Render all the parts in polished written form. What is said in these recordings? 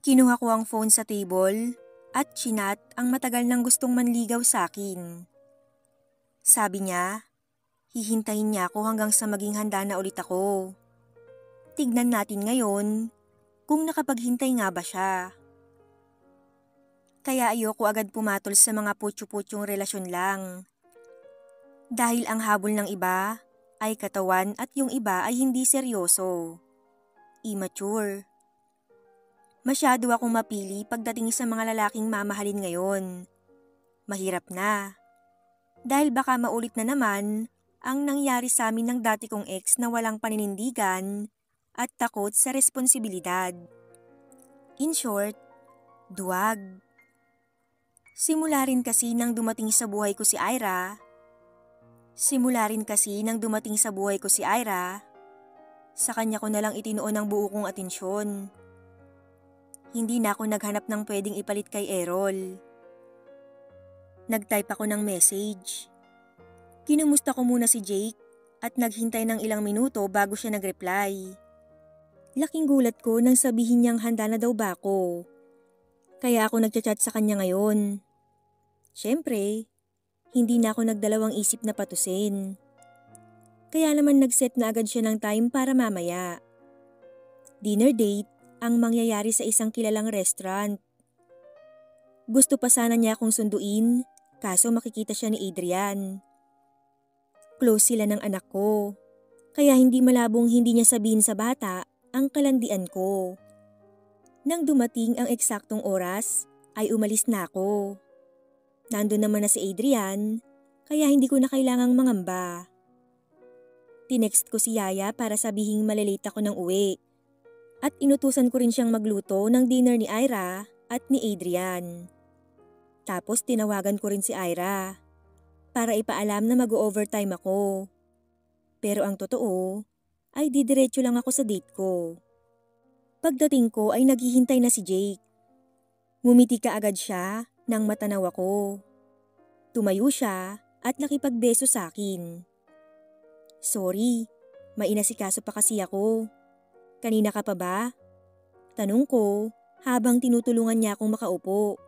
Kinuha ko ang phone sa table at chinat ang matagal nang gustong manligaw sa akin. Sabi niya, hihintayin niya ako hanggang sa maging handa na ulit ako. Tignan natin ngayon kung nakapaghintay nga ba siya. Kaya ayoko agad pumatol sa mga putyo-putyong relasyon lang. Dahil ang habol ng iba ay katawan at yung iba ay hindi seryoso. Immature. Masyado akong mapili pagdating sa mga lalaking mamahalin ngayon. Mahirap na. Dahil baka maulit na naman ang nangyari sa amin ng dati kong ex na walang paninindigan at takot sa responsibilidad. In short, duwag. Simula rin kasi nang dumating sa buhay ko si Ira, sa kanya ko na lang itinuon ang buo kong atensyon. Hindi na ako naghanap ng pwedeng ipalit kay Errol. Nag-type ako ng message. Kinumusta ko muna si Jake at naghintay ng ilang minuto bago siya nag-reply. Laking gulat ko nang sabihin niyang handa na daw ba ako. Kaya ako nagchat-chat sa kanya ngayon. Siyempre, hindi na ako nagdalawang isip na patusin. Kaya naman nag-set na agad siya ng time para mamaya. Dinner date ang mangyayari sa isang kilalang restaurant. Gusto pa sana niya akong sunduin, kaso makikita siya ni Adrian. Close sila ng anak ko, kaya hindi malabong hindi niya sabihin sa bata ang kalandian ko. Nang dumating ang eksaktong oras, ay umalis na ako. Nandun naman na si Adrian, kaya hindi ko na kailangang mangamba. Tinext ko si Yaya para sabihing malilate ako ng uwi. At inutusan ko rin siyang magluto ng dinner ni Ira at ni Adrian. Tapos tinawagan ko rin si Ira para ipaalam na mag-overtime ako. Pero ang totoo ay didiretso lang ako sa date ko. Pagdating ko ay naghihintay na si Jake. Ngumiti ka agad siya nang matanaw ako. Tumayo siya at nakipagbeso sa akin. Sorry, mainasikaso pa kasi ako. Kanina ka pa ba? Tanong ko habang tinutulungan niya akong makaupo.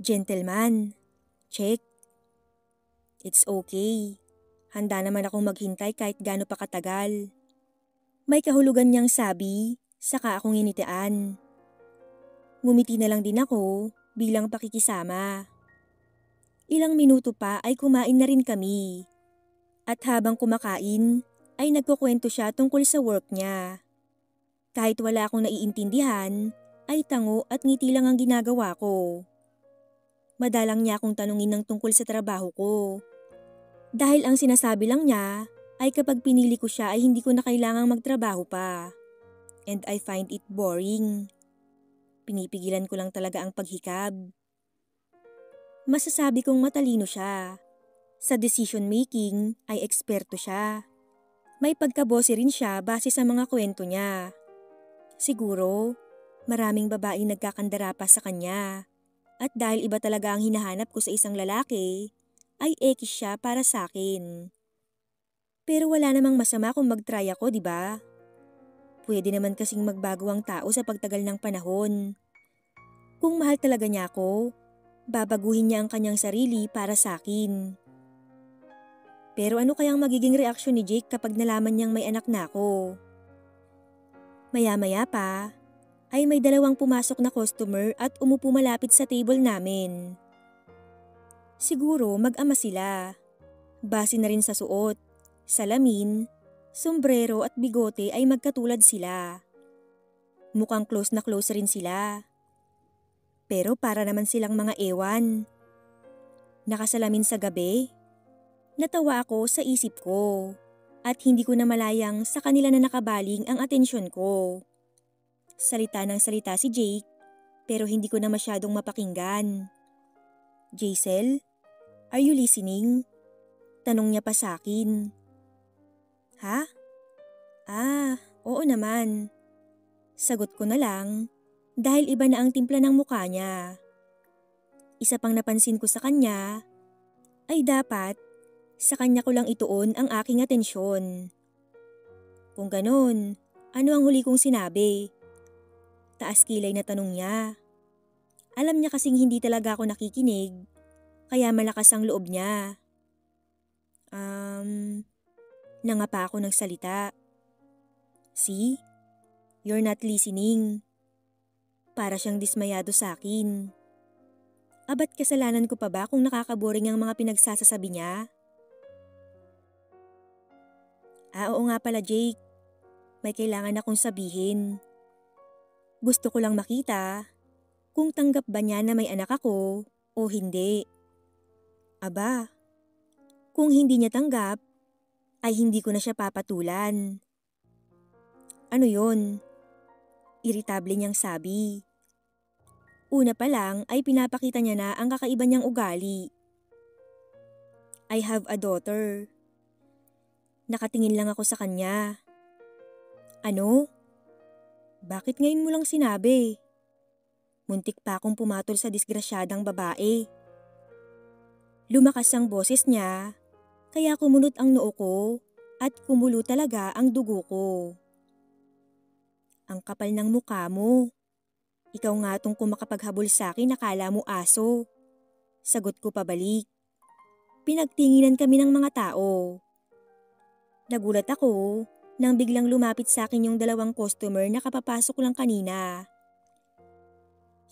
Gentleman, check. It's okay. Handa naman akong maghintay kahit gaano pa katagal. May kahulugan niyang sabi, saka akong initian. Ngumiti na lang din ako bilang pakikisama. Ilang minuto pa ay kumain na rin kami. At habang kumakain ay nagkukwento siya tungkol sa work niya. Kahit wala akong naiintindihan, ay tango at ngiti lang ang ginagawa ko. Madalang niya akong tanungin ng tungkol sa trabaho ko. Dahil ang sinasabi lang niya ay kapag pinili ko siya ay hindi ko na kailangang magtrabaho pa. And I find it boring. Pinipigilan ko lang talaga ang paghikab. Masasabi kong matalino siya. Sa decision making ay eksperto siya. May pagkabosi rin siya base sa mga kwento niya. Siguro, maraming babaeng nagkakandara pa sa kanya. At dahil iba talaga ang hinahanap ko sa isang lalaki, ay ekis siya para sa akin. Pero wala namang masama kung mag-try ako, di ba? Pwede naman kasing magbago ang tao sa pagtagal ng panahon. Kung mahal talaga niya ako, babaguhin niya ang kanyang sarili para sa akin. Pero ano kayang magiging reaksyon ni Jake kapag nalaman niyang may anak na ako? Maya-maya pa, ay may dalawang pumasok na customer at umupo malapit sa table namin. Siguro mag-ama sila. Base na rin sa suot, salamin, sombrero at bigote ay magkatulad sila. Mukhang close na close rin sila. Pero para naman silang mga ewan. Nakasalamin sa gabi. Natawa ako sa isip ko. At hindi ko na malayang sa kanila na nakabaling ang atensyon ko. Salita ng salita si Jake, pero hindi ko na masyadong mapakinggan. Jaisel, are you listening? Tanong niya pa sa akin. Ha? Oo naman. Sagot ko na lang, dahil iba na ang timpla ng mukha niya. Isa pang napansin ko sa kanya, ay dapat sa kanya ko lang ituon ang aking atensyon. Kung ganun, ano ang huli kong sinabi? Taas kilay na tanong niya. Alam niya kasing hindi talaga ako nakikinig, kaya malakas ang loob niya. Nangapa ako ng salita. See? You're not listening. Para siyang dismayado sa akin. Aba't kasalanan ko pa ba kung nakakaboring ang mga pinagsasasabi niya? Oo nga pala, Jake. May kailangan akong sabihin. Gusto ko lang makita kung tanggap ba niya na may anak ako o hindi. Aba, kung hindi niya tanggap, ay hindi ko na siya papatulan. Ano yon? Iritable niyang sabi. Una pa lang ay pinapakita niya na ang kakaiba niyang ugali. I have a daughter. Nakatingin lang ako sa kanya. Ano? Bakit ngayon mo lang sinabi? Muntik pa akong pumatol sa disgrasyadang babae. Lumakas ang boses niya, kaya kumunot ang noo ko at kumulo talaga ang dugo ko. Ang kapal ng mukha mo. Ikaw nga tong kumakapaghabol sa akin, akala mo aso. Sagot ko pabalik. Pinagtinginan kami ng mga tao. Nagulat ako nang biglang lumapit sa akin yung dalawang customer na kapapasok lang kanina.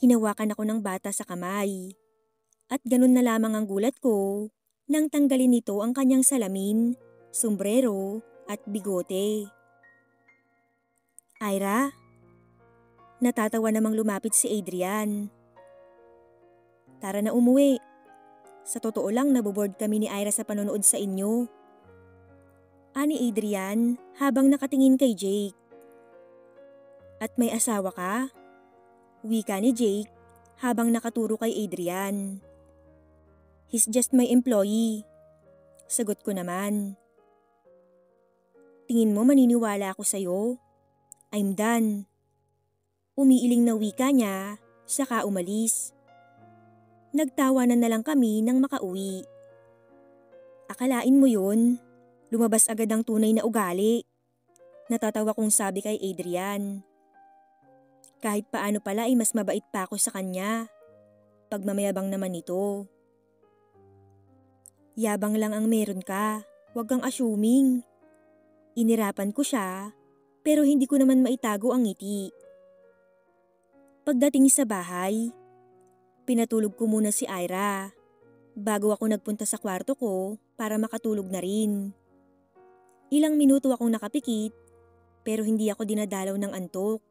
Hinawakan ako ng bata sa kamay. At ganun na lamang ang gulat ko nang tanggalin nito ang kanyang salamin, sombrero at bigote. Ira? Natatawa namang lumapit si Adrian. Tara na umuwi. Sa totoo lang naboboard kami ni Ira sa panonood sa inyo. Ani Adrian habang nakatingin kay Jake. At may asawa ka? Wika ni Jake habang nakaturo kay Adrian. He's just my employee. Sagot ko naman. Tingin mo maniniwala ako sa'yo? I'm done. Umiiling na wika niya, saka umalis. Nagtawanan na lang kami nang makauwi. Akalain mo yun? Lumabas agad ang tunay na ugali. Natatawa kong sabi kay Adrian. Kahit paano pala ay mas mabait pa ako sa kanya. Pagmamayabang naman ito. Yabang lang ang meron ka, huwag kang assuming. Inirapan ko siya, pero hindi ko naman maitago ang ngiti. Pagdating sa bahay, pinatulog ko muna si Ira bago ako nagpunta sa kwarto ko para makatulog na rin. Ilang minuto akong nakapikit pero hindi ako dinadalaw ng antok.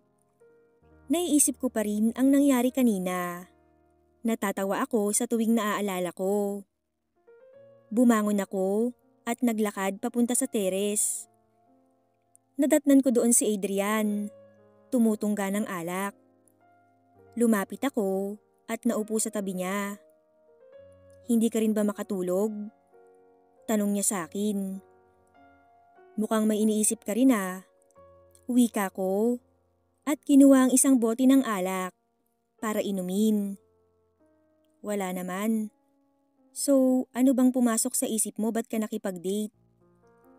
Naiisip ko pa rin ang nangyari kanina. Natatawa ako sa tuwing naaalala ko. Bumangon ako at naglakad papunta sa teres. Nadatnan ko doon si Adrian, tumutungga ng alak. Lumapit ako at naupo sa tabi niya. Hindi ka rin ba makatulog? Tanong niya sa akin. Mukhang may iniisip ka rin ah. Wika ko at kinuha ang isang bote ng alak para inumin. Wala naman. So, ano bang pumasok sa isip mo, ba't ka nakipag-date?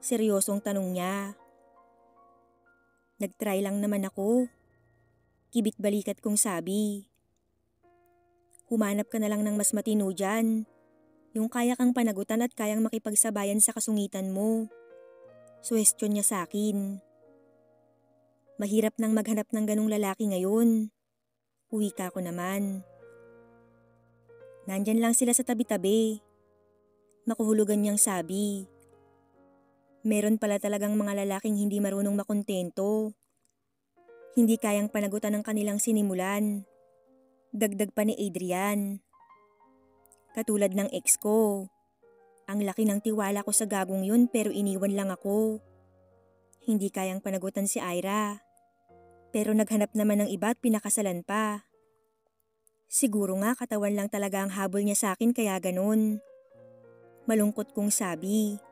Seryosong tanong niya. Nag-try lang naman ako. Kibit balikat kong sabi. Humanap ka na lang ng mas matino dyan. Yung kaya kang panagutan at kayang makipagsabayan sa kasungitan mo. Suwestyon niya sa akin. Mahirap nang maghanap ng ganong lalaki ngayon. Wika ko naman. Nandyan lang sila sa tabi-tabi. Makuhulugan niyang sabi. Meron pala talagang mga lalaking hindi marunong makontento. Hindi kayang panagutan ng kanilang sinimulan. Dagdag pa ni Adrian. Katulad ng ex ko. Ang laki ng tiwala ko sa gagong yun pero iniwan lang ako. Hindi kayang panagutan si Ira. Pero naghanap naman ng iba at pinakasalan pa. Siguro nga katawan lang talaga ang habol niya sa akin kaya ganun. Malungkot kong sabi.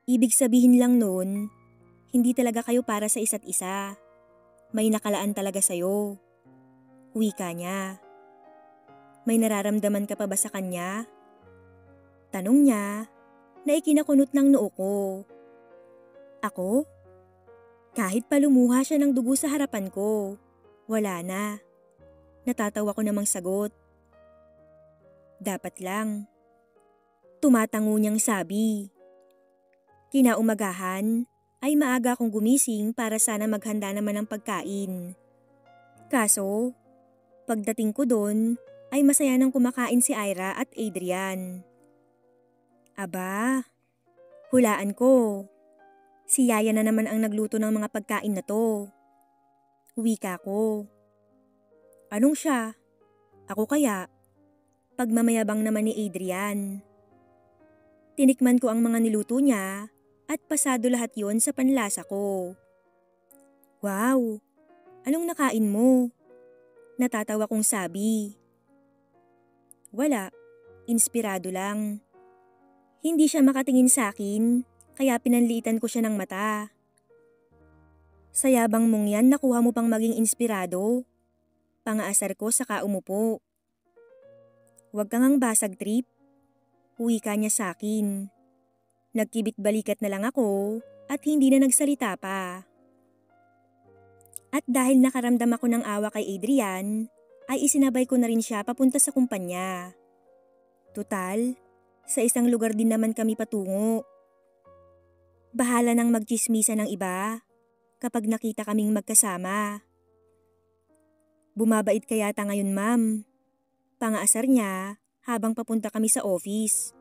Ibig sabihin lang nun, hindi talaga kayo para sa isa't isa. May nakalaan talaga sa'yo. Wika niya. May nararamdaman ka pa ba sa kanya? Tanong niya na ikinakunot ng noo ko. Ako? Kahit pa lumuha siya ng dugo sa harapan ko, Wala na. Natatawa ko namang sagot. Dapat lang. Tumatango niyang sabi. Kinaumagahan ay maaga akong gumising para sana maghanda naman ng pagkain. Kaso, pagdating ko doon ay masaya nang kumakain si Ira at Adrian. Aba, hulaan ko. Si Yaya na naman ang nagluto ng mga pagkain na to. Wika ko. Anong siya? Ako kaya? Pagmamayabang naman ni Adrian. Tinikman ko ang mga niluto niya at pasado lahat yon sa panlasa ko. Wow! Anong nakain mo? Natatawa kong sabi. Wala, inspirado lang. Hindi siya makatingin sa akin, kaya pinanliitan ko siya ng mata. Sa yabang mong yan, nakuha mo pang maging inspirado. Pangaasar ko saka umupo. Huwag kang ang basag trip. Wika niya sa akin. Nagkibit balikat na lang ako at hindi na nagsalita pa. At dahil nakaramdam ako ng awa kay Adrian, ay isinabay ko na rin siya papunta sa kumpanya. Tutal, sa isang lugar din naman kami patungo. Bahala nang magtsismisan ng iba kapag nakita kaming magkasama. Bumabait ka yata ngayon, ma'am. Pangaasar niya habang papunta kami sa office.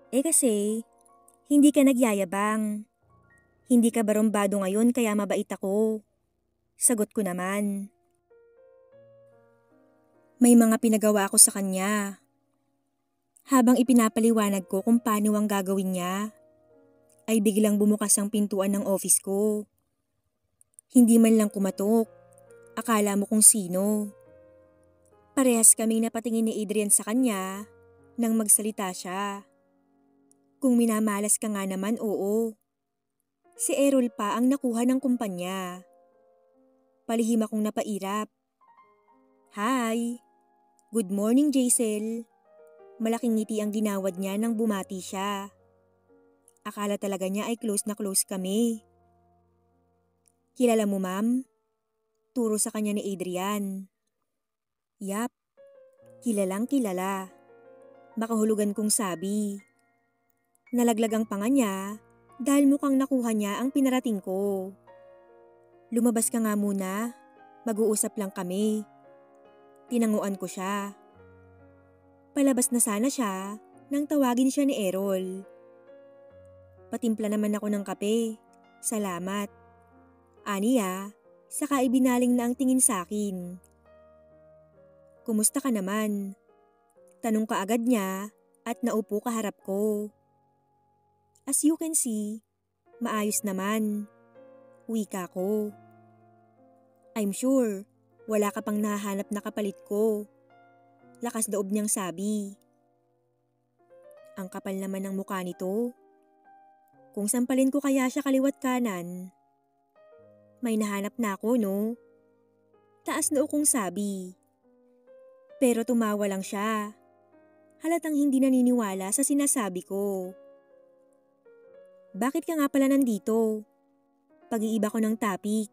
Kasi, hindi ka nagyayabang. Hindi ka barumbado ngayon kaya mabait ako. Sagot ko naman. May mga pinagawa ako sa kanya. Habang ipinapaliwanag ko kung paano ang gagawin niya, ay biglang bumukas ang pintuan ng office ko. Hindi man lang kumatok. Akala mo kung sino. Parehas kaming napatingin ni Adrian sa kanya nang magsalita siya. Kung minamalas ka nga naman, oo. Si Errol pa ang nakuha ng kumpanya. Palihim akong napairap. Hi! Good morning, Jaisel. Malaking ngiti ang ginawad niya nang bumati siya. Akala talaga niya ay close na close kami. Kilala mo, ma'am? Turo sa kanya ni Adrian. Yap, kilalang kilala. Makahulugan kong sabi. Nalaglag ang panga niya dahil mukhang nakuha niya ang pinarating ko. Lumabas ka nga muna, mag-uusap lang kami. Tinanguan ko siya. Palabas na sana siya nang tawagin siya ni Errol. Patimpla naman ako ng kape. Salamat. Aniya, saka ibinaling na ang tingin sa akin. Kumusta ka naman? Tanong ka agad niya at naupo kaharap ko. As you can see, maayos naman. Wika ko. I'm sure, wala ka pang nahahanap na kapalit ko. Lakas loob niyang sabi. Ang kapal naman ng mukha nito. Kung sampalin ko kaya siya kaliwat kanan. May nahanap na ako, no? Taas noo kong sabi. Pero tumawa lang siya. Halatang hindi naniniwala sa sinasabi ko. Bakit ka nga pala nandito? Pag-iiba ko ng topic.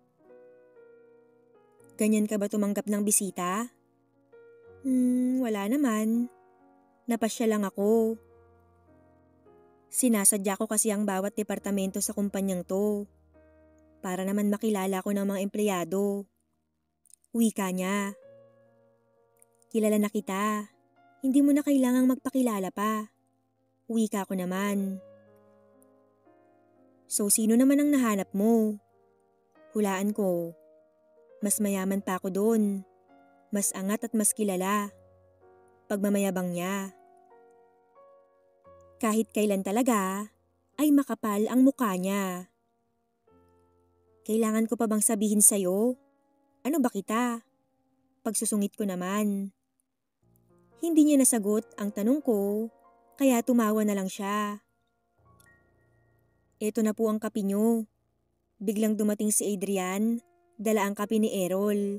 Ganyan ka ba tumanggap ng bisita? Wala naman. Napasya lang ako. Sinasadya ko kasi ang bawat departamento sa kumpanyang to. Para naman makilala ko ng mga empleyado. Wika niya. Kilala na kita. Hindi mo na kailangang magpakilala pa. Wika ko naman. So sino naman ang nahanap mo? Hulaan ko. Mas mayaman pa ako doon. Mas angat at mas kilala. Pagmamayabang niya. Kahit kailan talaga, ay makapal ang mukha niya. Kailangan ko pa bang sabihin sa'yo? Ano ba kita? Pagsusungit ko naman. Hindi niya nasagot ang tanong ko, kaya tumawa na lang siya. Eto na po ang kape niyo. Biglang dumating si Adrian, dala ang kape ni Errol.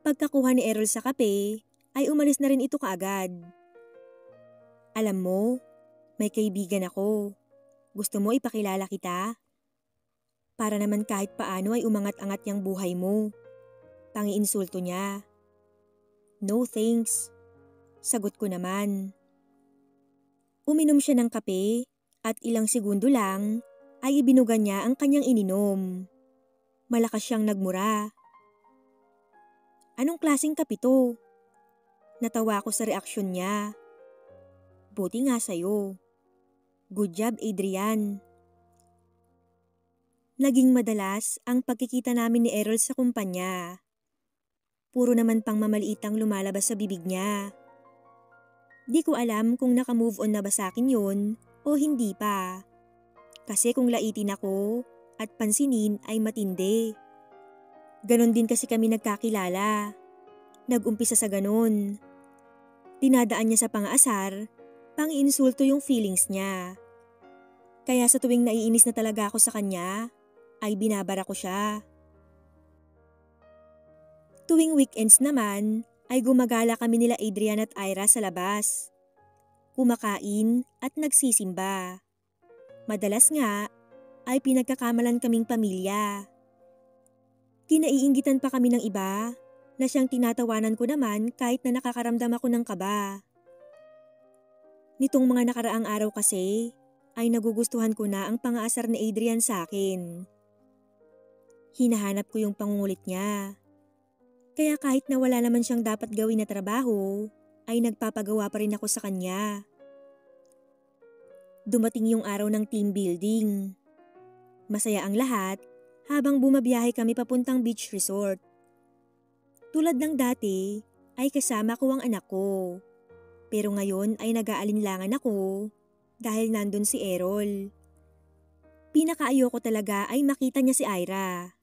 Pagkakuha ni Errol sa kape, ay umalis na rin ito kaagad. Alam mo, may kaibigan ako. Gusto mo ipakilala kita? Para naman kahit paano ay umangat-angat yung buhay mo. Pangiinsulto niya. No thanks. Sagot ko naman. Uminom siya ng kape at ilang segundo lang ay ibinuga niya ang kanyang ininom. Malakas siyang nagmura. Anong klaseng kape to? Natawa ko sa reaksyon niya. Buti nga sa'yo. Good job, Adrian. Naging madalas ang pagkikita namin ni Errol sa kumpanya. Puro naman pang mamaliit ang lumalabas sa bibig niya. Di ko alam kung naka-move on na ba sa akin yun o hindi pa. Kasi kung laitin ako at pansinin ay matindi. Ganon din kasi kami nagkakilala. Nag-umpisa sa ganon. Dinadaan niya sa pang-aasar, pang-insulto yung feelings niya. Kaya sa tuwing naiinis na talaga ako sa kanya, ay binabara ko siya. Tuwing weekends naman, ay gumagala kami nila Adrian at Ira sa labas. Kumakain at nagsisimba. Madalas nga, ay pinagkakamalan kaming pamilya. Kinaiinggitan pa kami ng iba na siyang tinatawanan ko naman kahit na nakakaramdam ako ng kaba. Nitong mga nakaraang araw kasi, ay nagugustuhan ko na ang pang-aasar ni Adrian sa akin. Hinahanap ko yung pangungulit niya. Kaya kahit na wala naman siyang dapat gawin na trabaho, ay nagpapagawa pa rin ako sa kanya. Dumating yung araw ng team building. Masaya ang lahat habang bumabiyahe kami papuntang beach resort. Tulad ng dati, ay kasama ko ang anak ko. Pero ngayon ay nag-aalinlangan ako dahil nandun si Errol. Pinakaayoko talaga ay makita niya si Ira.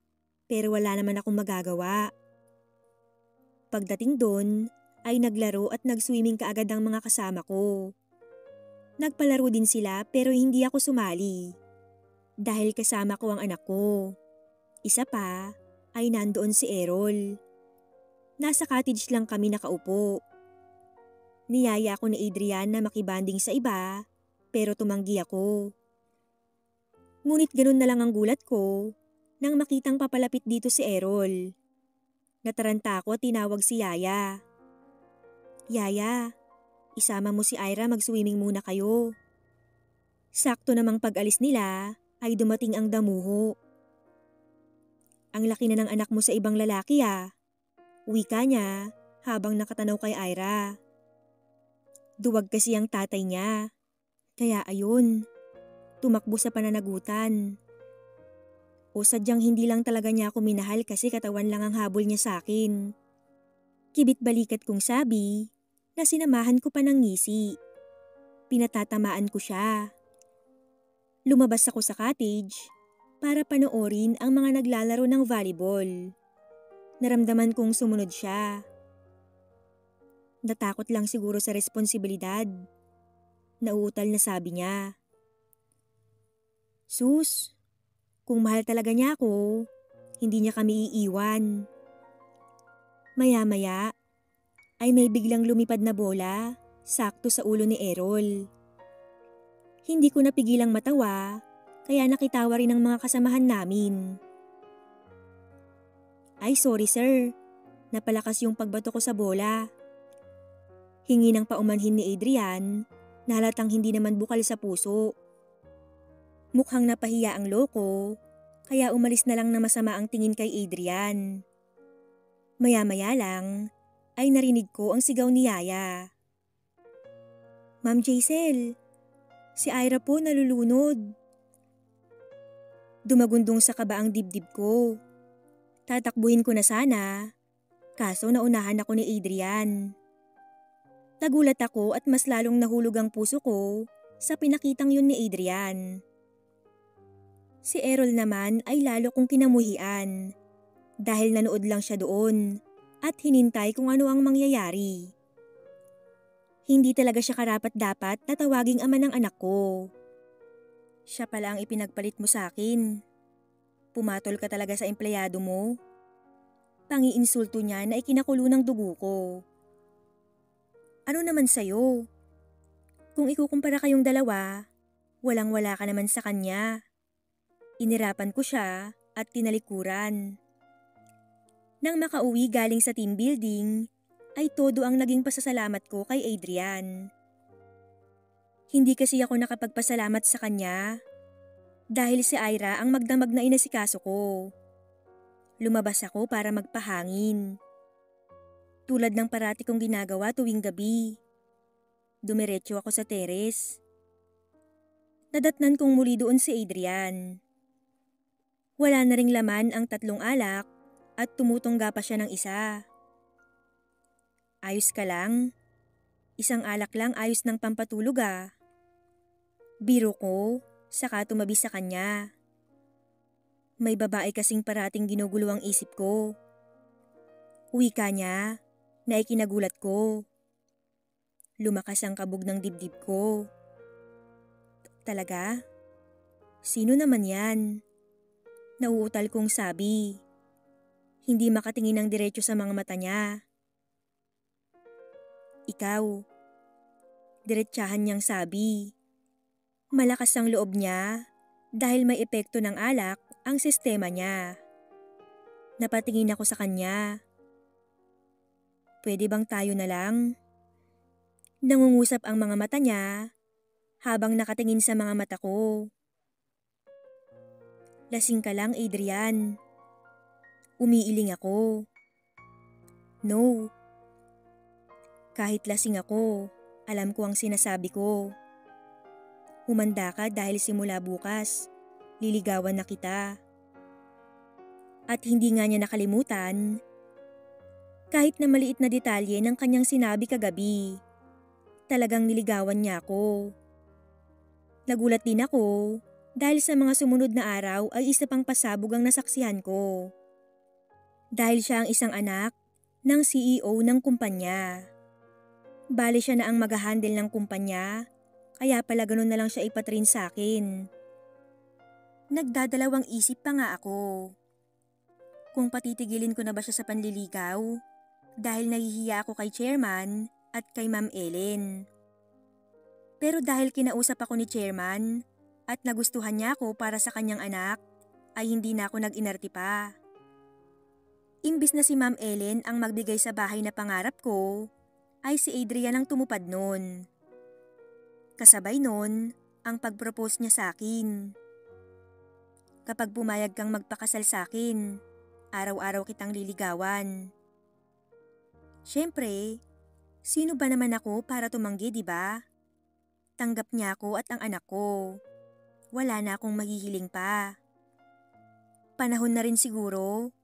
Pero wala naman akong magagawa. Pagdating doon, ay naglaro at nag-swimming kaagad ang mga kasama ko. Nagpalaro din sila pero hindi ako sumali. Dahil kasama ko ang anak ko. Isa pa, ay nandoon si Errol. Nasa cottage lang kami nakaupo. Niyaya ako ni Adrian na makibanding sa iba, pero tumanggi ako. Ngunit ganun na lang ang gulat ko nang makitang papalapit dito si Errol. Nataranta ako at tinawag si Yaya. Yaya, isama mo si Ira mag-swimming muna kayo. Sakto namang pag-alis nila ay dumating ang damuho. Ang laki na ng anak mo sa ibang lalaki ah. Wika niya habang nakatanaw kay Ira. Duwag kasi ang tatay niya. Kaya ayun, tumakbo sa pananagutan. O sadyang hindi lang talaga niya ako minahal kasi katawan lang ang habol niya sa akin. Kibit-balikat kong sabi na sinamahan ko pa ng ngisi. Pinatatamaan ko siya. Lumabas ako sa cottage para panoorin ang mga naglalaro ng volleyball. Naramdaman kong sumunod siya. Natakot lang siguro sa responsibilidad. Nauutal na sabi niya. Sus, kung mahal talaga niya ako, hindi niya kami iiwan. Maya-maya, ay may biglang lumipad na bola, sakto sa ulo ni Errol. Hindi ko napigilang matawa, kaya nakitawa rin ang mga kasamahan namin. Ay sorry sir, napalakas yung pagbato ko sa bola. Hingi ng paumanhin ni Adrian, na halatang hindi naman bukal sa puso. Mukhang napahiya ang loko, kaya umalis na lang na masama ang tingin kay Adrian. Maya-maya lang, ay narinig ko ang sigaw ni Yaya. Ma'am Jaisel, si Ira po nalulunod. Dumagundong sa kaba ang dibdib ko. Tatakbuhin ko na sana, kaso naunahan ako ni Adrian. Nagulat ako at mas lalong nahulog ang puso ko sa pinakitang yun ni Adrian. Si Errol naman ay lalo kong kinamuhian dahil nanood lang siya doon at hinintay kung ano ang mangyayari. Hindi talaga siya karapat-dapat na tawaging ama ng anak ko. Siya pala ang ipinagpalit mo sa akin. Pumatol ka talaga sa empleyado mo. Pangiinsulto niya na ikinakulo ng dugo ko. Ano naman sa'yo? Kung ikukumpara kayong dalawa, walang-wala ka naman sa kanya. Inirapan ko siya at tinalikuran. Nang makauwi galing sa team building, ay todo ang naging pasasalamat ko kay Adrian. Hindi kasi ako nakapagpasalamat sa kanya dahil si Ira ang magdamag na inasikaso ko. Lumabas ako para magpahangin. Tulad ng parati kong ginagawa tuwing gabi. Dumiretso ako sa teres. Nadatnan kong muli doon si Adrian. Wala na ring laman ang 3 alak at tumutungga pa siya ng isa. Ayos ka lang? Isang alak lang ayos ng pampatulog ah. Biro ko, saka tumabi sa kanya. May babae kasing parating ginugulo ang isip ko. Wika niya na ikinagulat ko. Lumakas ang kabog ng dibdib ko. Talaga? Sino naman yan? Nauutal kong sabi. Hindi makatingin ng diretso sa mga mata niya. Ikaw. Diretsahan niyang sabi. Malakas ang loob niya dahil may epekto ng alak ang sistema niya. Napatingin ako sa kanya. Pwede bang tayo na lang? Nangungusap ang mga mata niya habang nakatingin sa mga mata ko. Lasing ka lang, Adrian. Umiiling ako. No. Kahit lasing ako, alam ko ang sinasabi ko. Humanda ka dahil simula bukas, liligawan na kita. At hindi nga niya nakalimutan, kahit na maliit na detalye ng kanyang sinabi kagabi, talagang niligawan niya ako. Nagulat din ako dahil sa mga sumunod na araw ay isa pang pasabog ang nasaksihan ko. Dahil siya ang isang anak ng CEO ng kumpanya. Bale siya na ang mag-handle ng kumpanya, kaya pala ganun na lang siya ipatrain sa akin. Nagdadalawang isip pa nga ako. Kung patitigilin ko na ba siya sa panliligaw dahil nahihiya ako kay chairman at kay Ma'am Ellen. Pero dahil kinausap ako ni chairman at nagustuhan niya ako para sa kanyang anak, ay hindi na ako nag-inarte pa. Imbis na si Ma'am Ellen ang magbigay sa bahay na pangarap ko, ay si Adrian ang tumupad nun. Kasabay nun ang pag-propose niya sa akin. Kapag pumayag kang magpakasal sa akin, araw-araw kitang liligawan. Siyempre, sino ba naman ako para tumanggi, di ba? Tanggap niya ako at ang anak ko. Wala na akong maghihiling pa. Panahon na rin siguro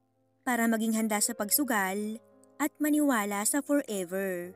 para maging handa sa pagsugal at maniwala sa forever.